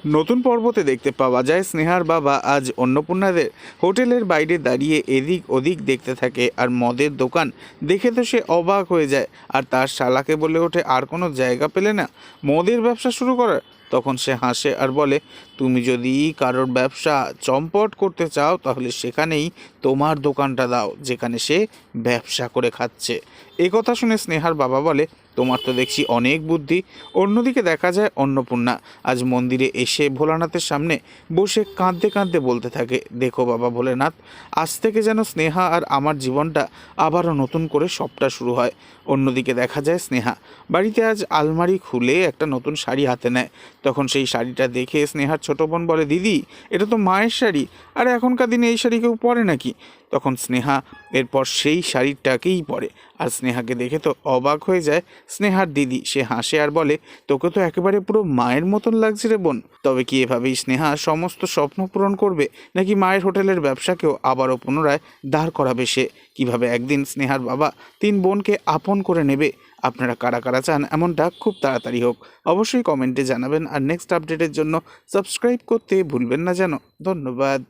নতুন পর্বতে দেখতে পাওয়া যায় স্নেহার বাবা আজ অন্নপূর্ণাদের হোটেলের বাইরে দাঁড়িয়ে এদিক ওদিক দেখতে থাকে। আর মদের দোকান দেখে তো সে অবাক হয়ে যায়, আর তার শালাকে বলে ওঠে, আর কোনো জায়গা পেলে না মদের ব্যবসা শুরু করার? তখন সে হাসে আর বলে, তুমি যদি কারোর ব্যবসা চম্পট করতে চাও তাহলে সেখানেই তোমার দোকানটা দাও, যেখানে সে ব্যবসা করে খাচ্ছে। এ কথা শুনে স্নেহার বাবা বলে, তোমার তো দেখছি অনেক বুদ্ধি। অন্যদিকে দেখা যায় অন্নপূর্ণা আজ মন্দিরে এসে ভোলানাথের সামনে বসে কাঁদতে কাঁদতে বলতে থাকে, দেখো বাবা ভোলেনাথ, আজ থেকে যেন স্নেহা আর আমার জীবনটা আবারও নতুন করে সবটা শুরু হয়। অন্যদিকে দেখা যায় স্নেহা বাড়িতে আজ আলমারি খুলে একটা নতুন শাড়ি হাতে নেয়। তখন সেই শাড়িটা দেখে স্নেহার ছোট বোন বলে, দিদি এটা তো মায়ের শাড়ি, আর এখনকার দিনে এই শাড়ি কেউ পরে নাকি? তখন স্নেহা এরপর সেই শাড়িটাকেই পরে, আর স্নেহাকে দেখে তো অবাক হয়ে যায় স্নেহার দিদি। সে হাসে আর বলে, তোকে তো একেবারে পুরো মায়ের মতন লাগছে রে বোন। তবে কি এভাবেই স্নেহা সমস্ত স্বপ্ন পূরণ করবে, নাকি মায়ের হোটেলের ব্যবসাকেও আবারও পুনরায় দাঁড় করাবে সে? কিভাবে একদিন স্নেহার বাবা তিন বোনকে আপন করে নেবে? আপনারা কারা কারা চান এমনটা খুব তাড়াতাড়ি হোক, অবশ্যই কমেন্টে জানাবেন। আর নেক্সট আপডেটের জন্য সাবস্ক্রাইব করতে ভুলবেন না যেন। ধন্যবাদ।